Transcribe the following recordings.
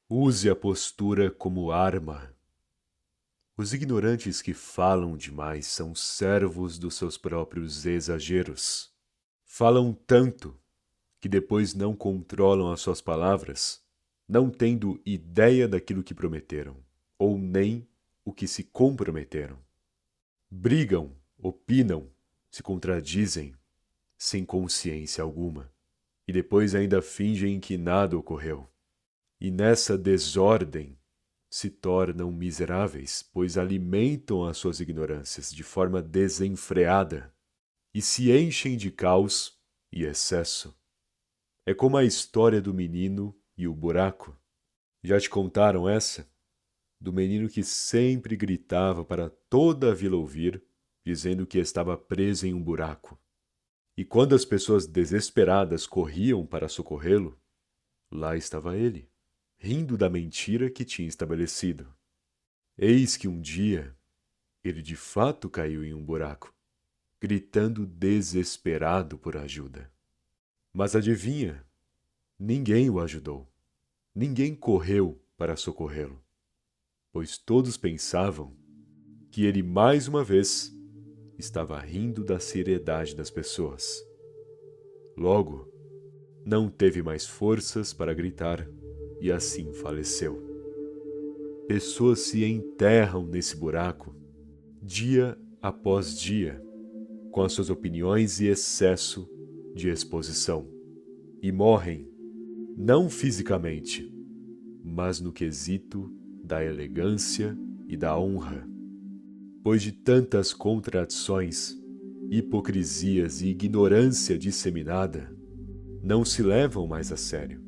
Use a postura como arma. Os ignorantes que falam demais são servos dos seus próprios exageros. Falam tanto que depois não controlam as suas palavras, não tendo ideia daquilo que prometeram, ou nem o que se comprometeram. Brigam, opinam, se contradizem, sem consciência alguma, e depois ainda fingem que nada ocorreu. E nessa desordem se tornam miseráveis, pois alimentam as suas ignorâncias de forma desenfreada e se enchem de caos e excesso. É como a história do menino e o buraco. Já te contaram essa? Do menino que sempre gritava para toda a vila ouvir, dizendo que estava preso em um buraco. E quando as pessoas desesperadas corriam para socorrê-lo, lá estava ele, rindo da mentira que tinha estabelecido. Eis que um dia ele de fato caiu em um buraco, gritando desesperado por ajuda. Mas adivinha? Ninguém o ajudou. Ninguém correu para socorrê-lo, pois todos pensavam que ele mais uma vez estava rindo da seriedade das pessoas. Logo, não teve mais forças para gritar e assim faleceu. Pessoas se enterram nesse buraco, dia após dia, com as suas opiniões e excesso de exposição, e morrem, não fisicamente, mas no quesito da elegância e da honra, pois de tantas contradições, hipocrisias e ignorância disseminada, não se levam mais a sério,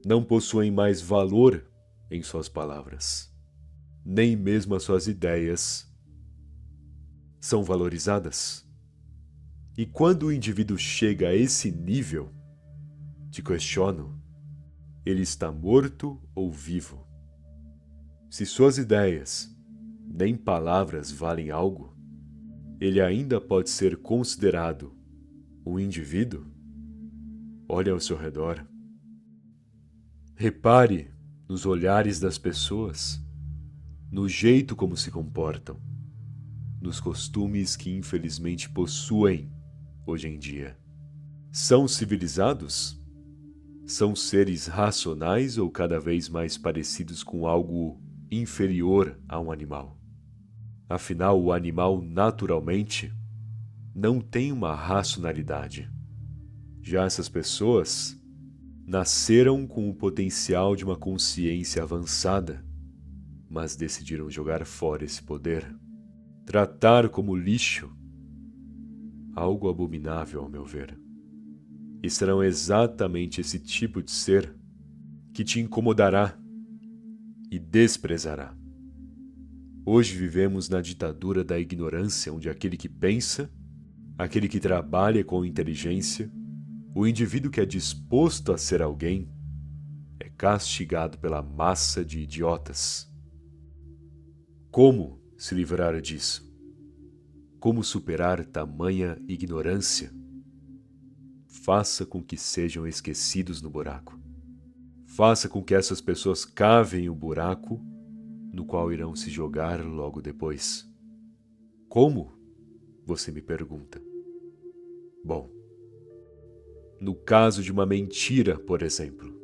não possuem mais valor em suas palavras, nem mesmo as suas ideias são valorizadas. E quando o indivíduo chega a esse nível, te questiono, ele está morto ou vivo? Se suas ideias, nem palavras valem algo, ele ainda pode ser considerado um indivíduo? Olhe ao seu redor. Repare nos olhares das pessoas, no jeito como se comportam, nos costumes que infelizmente possuem hoje em dia. São civilizados? São seres racionais ou cada vez mais parecidos com algo inferior a um animal? Afinal, o animal naturalmente não tem uma racionalidade. Já essas pessoas nasceram com o potencial de uma consciência avançada, mas decidiram jogar fora esse poder, tratar como lixo, algo abominável ao meu ver. E serão exatamente esse tipo de ser que te incomodará e desprezará. Hoje vivemos na ditadura da ignorância, onde aquele que pensa, aquele que trabalha com inteligência, o indivíduo que é disposto a ser alguém, é castigado pela massa de idiotas. Como se livrar disso? Como superar tamanha ignorância? Faça com que sejam esquecidos no buraco. Faça com que essas pessoas cavem o buraco no qual irão se jogar logo depois. Como? Você me pergunta. Bom, no caso de uma mentira, por exemplo,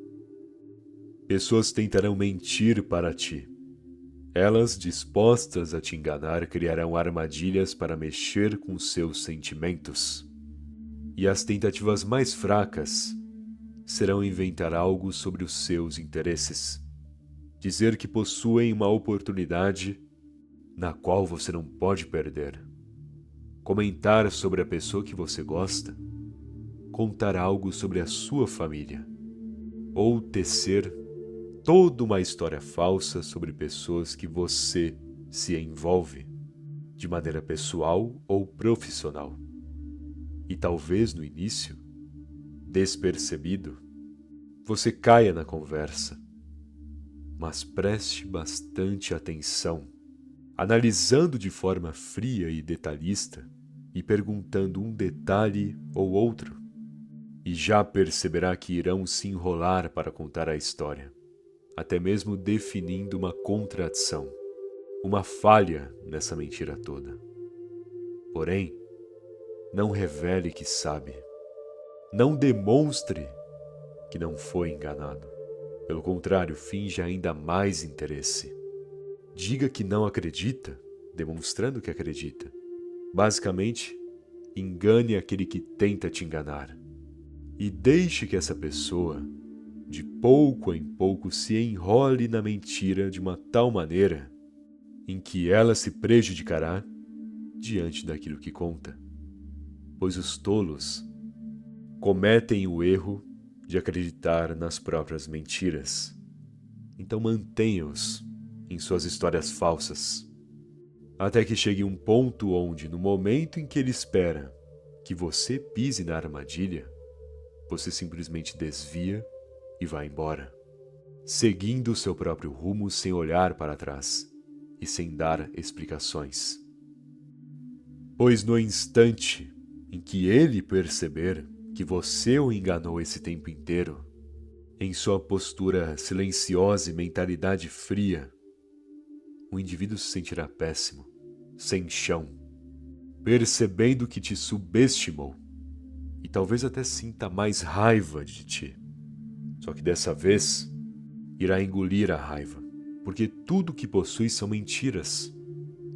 pessoas tentarão mentir para ti. Elas, dispostas a te enganar, criarão armadilhas para mexer com seus sentimentos. E as tentativas mais fracas serão inventar algo sobre os seus interesses. Dizer que possuem uma oportunidade na qual você não pode perder. Comentar sobre a pessoa que você gosta. Contar algo sobre a sua família. Ou tecer toda uma história falsa sobre pessoas que você se envolve, de maneira pessoal ou profissional. E talvez no início, despercebido, você caia na conversa. Mas preste bastante atenção, analisando de forma fria e detalhista e perguntando um detalhe ou outro, e já perceberá que irão se enrolar para contar a história. até mesmo definindo uma contradição, uma falha nessa mentira toda. Porém, não revele que sabe. Não demonstre que não foi enganado. Pelo contrário, finja ainda mais interesse. Diga que não acredita, demonstrando que acredita. Basicamente, engane aquele que tenta te enganar. E deixe que essa pessoa, de pouco em pouco, se enrole na mentira de uma tal maneira em que ela se prejudicará diante daquilo que conta. Pois os tolos cometem o erro de acreditar nas próprias mentiras. Então mantenha-os em suas histórias falsas, até que chegue um ponto onde, no momento em que ele espera que você pise na armadilha, você simplesmente desvia e vai embora, seguindo o seu próprio rumo sem olhar para trás e sem dar explicações. Pois no instante em que ele perceber que você o enganou esse tempo inteiro, em sua postura silenciosa e mentalidade fria, o indivíduo se sentirá péssimo, sem chão, percebendo que te subestimou e talvez até sinta mais raiva de ti. Só que dessa vez, irá engolir a raiva, porque tudo que possui são mentiras.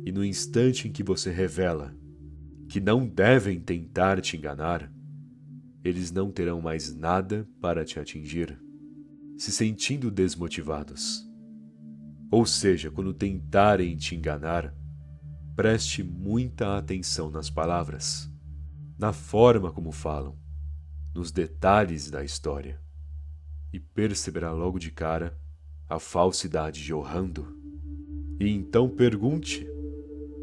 E no instante em que você revela que não devem tentar te enganar, eles não terão mais nada para te atingir, se sentindo desmotivados. Ou seja, quando tentarem te enganar, preste muita atenção nas palavras, na forma como falam, nos detalhes da história, e perceberá logo de cara a falsidade jorrando. E então pergunte,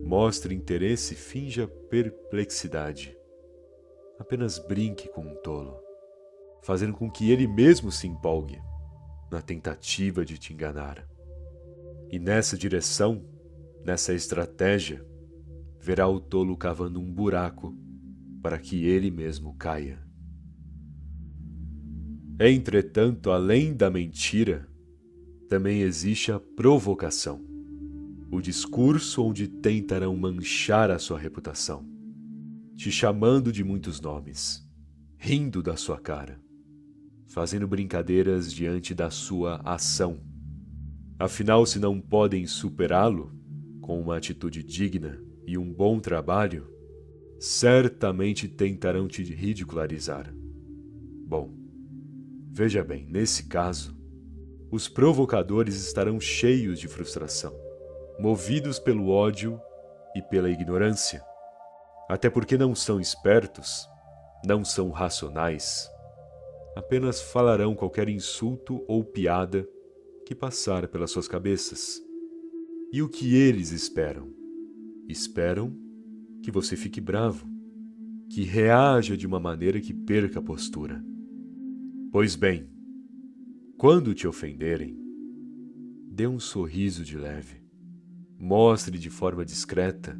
mostre interesse e finja perplexidade. Apenas brinque com um tolo, fazendo com que ele mesmo se empolgue na tentativa de te enganar. E nessa direção, nessa estratégia, verá o tolo cavando um buraco para que ele mesmo caia. Entretanto, além da mentira, também existe a provocação, o discurso onde tentarão manchar a sua reputação, te chamando de muitos nomes, rindo da sua cara, fazendo brincadeiras diante da sua ação. Afinal, se não podem superá-lo com uma atitude digna e um bom trabalho, certamente tentarão te ridicularizar. Bom, veja bem, nesse caso, os provocadores estarão cheios de frustração, movidos pelo ódio e pela ignorância. Até porque não são espertos, não são racionais, apenas falarão qualquer insulto ou piada que passar pelas suas cabeças. E o que eles esperam? Esperam que você fique bravo, que reaja de uma maneira que perca a postura. Pois bem, quando te ofenderem, dê um sorriso de leve, mostre de forma discreta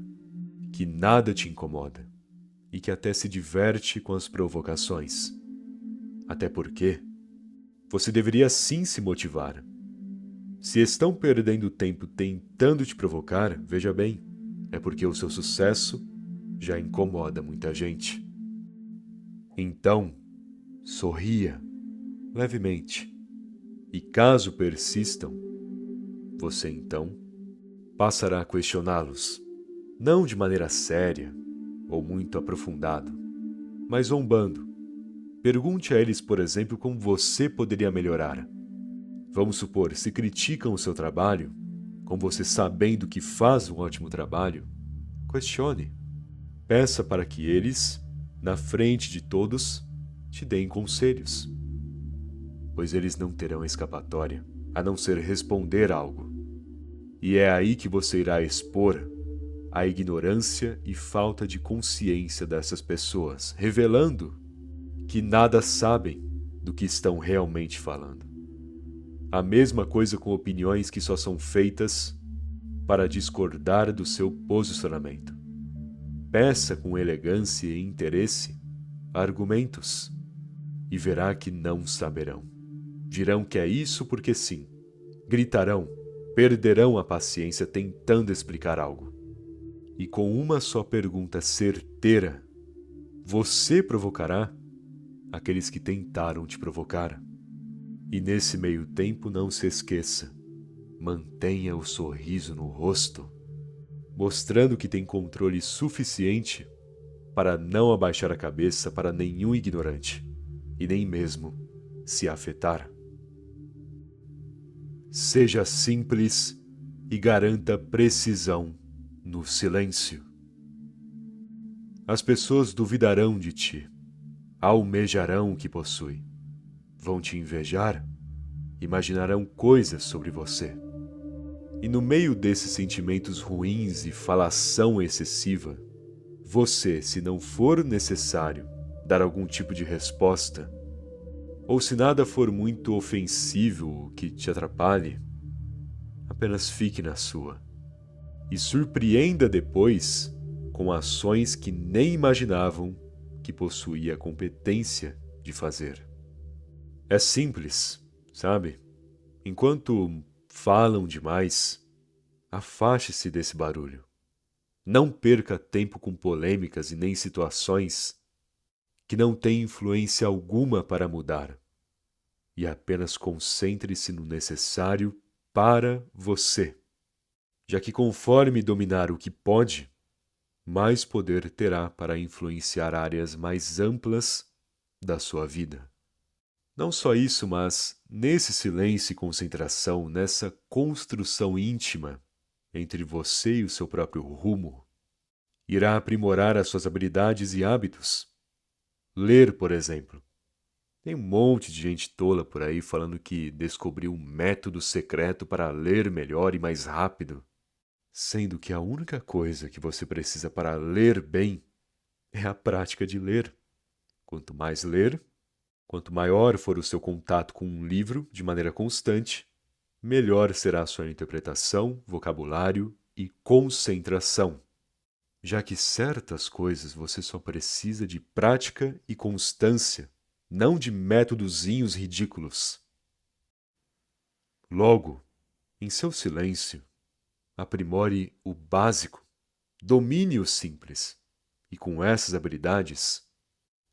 que nada te incomoda e que até se diverte com as provocações. Até porque você deveria sim se motivar. Se estão perdendo tempo tentando te provocar, veja bem, é porque o seu sucesso já incomoda muita gente. Então, sorria levemente. E caso persistam, você então passará a questioná-los, não de maneira séria ou muito aprofundado, mas zombando. Pergunte a eles, por exemplo, como você poderia melhorar. Vamos supor, se criticam o seu trabalho, com você sabendo que faz um ótimo trabalho, questione. Peça para que eles, na frente de todos, te deem conselhos, pois eles não terão escapatória, a não ser responder algo. E é aí que você irá expor a ignorância e falta de consciência dessas pessoas, revelando que nada sabem do que estão realmente falando. A mesma coisa com opiniões que só são feitas para discordar do seu posicionamento. Peça com elegância e interesse argumentos e verá que não saberão. Dirão que é isso porque sim, Gritarão, perderão a paciência tentando explicar algo. E com uma só pergunta certeira, você provocará aqueles que tentaram te provocar. E nesse meio tempo não se esqueça, mantenha o sorriso no rosto, mostrando que tem controle suficiente para não abaixar a cabeça para nenhum ignorante, e nem mesmo se afetar. Seja simples e garanta precisão no silêncio. As pessoas duvidarão de ti, almejarão o que possui, vão te invejar, imaginarão coisas sobre você. E no meio desses sentimentos ruins e falação excessiva, você, se não for necessário dar algum tipo de resposta, ou se nada for muito ofensivo que te atrapalhe, apenas fique na sua e surpreenda depois com ações que nem imaginavam que possuía a competência de fazer. É simples, sabe? Enquanto falam demais, afaste-se desse barulho. Não perca tempo com polêmicas e nem situações que não têm influência alguma para mudar. E apenas concentre-se no necessário para você, já que conforme dominar o que pode, mais poder terá para influenciar áreas mais amplas da sua vida. Não só isso, mas nesse silêncio e concentração, nessa construção íntima entre você e o seu próprio rumo, irá aprimorar as suas habilidades e hábitos. Ler, por exemplo. Tem um monte de gente tola por aí falando que descobriu um método secreto para ler melhor e mais rápido, sendo que a única coisa que você precisa para ler bem é a prática de ler. Quanto mais ler, quanto maior for o seu contato com um livro de maneira constante, melhor será a sua interpretação, vocabulário e concentração, já que certas coisas você só precisa de prática e constância, não de métodozinhos ridículos. Logo, em seu silêncio, aprimore o básico, domine o simples, e com essas habilidades,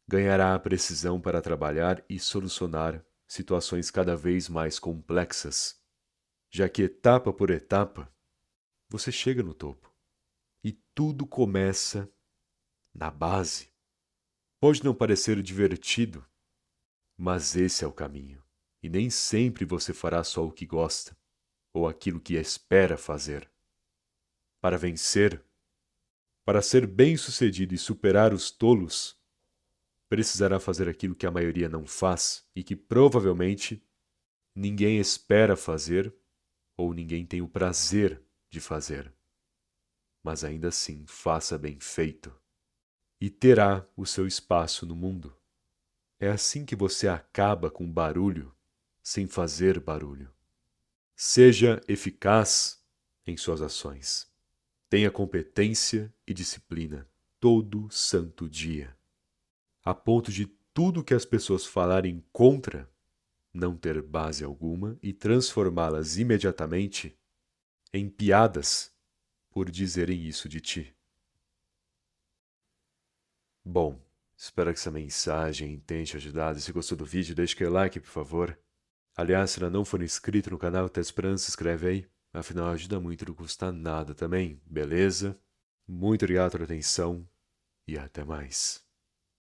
ganhará a precisão para trabalhar e solucionar situações cada vez mais complexas, já que etapa por etapa, você chega no topo. E tudo começa na base. Pode não parecer divertido, mas esse é o caminho. E nem sempre você fará só o que gosta, ou aquilo que espera fazer. Para vencer, para ser bem-sucedido e superar os tolos, precisará fazer aquilo que a maioria não faz e que provavelmente ninguém espera fazer ou ninguém tem o prazer de fazer. Mas ainda assim, faça bem feito. E terá o seu espaço no mundo. É assim que você acaba com barulho, sem fazer barulho. Seja eficaz em suas ações. Tenha competência e disciplina todo santo dia, a ponto de tudo que as pessoas falarem contra não ter base alguma e transformá-las imediatamente em piadas por dizerem isso de ti. Bom, espero que essa mensagem tenha te ajudado. Se gostou do vídeo, deixe aquele like, por favor. Aliás, se ainda não for inscrito no canal, tá esperando, se inscreve aí. Afinal, ajuda muito, não custa nada também, beleza? Muito obrigado pela atenção e até mais.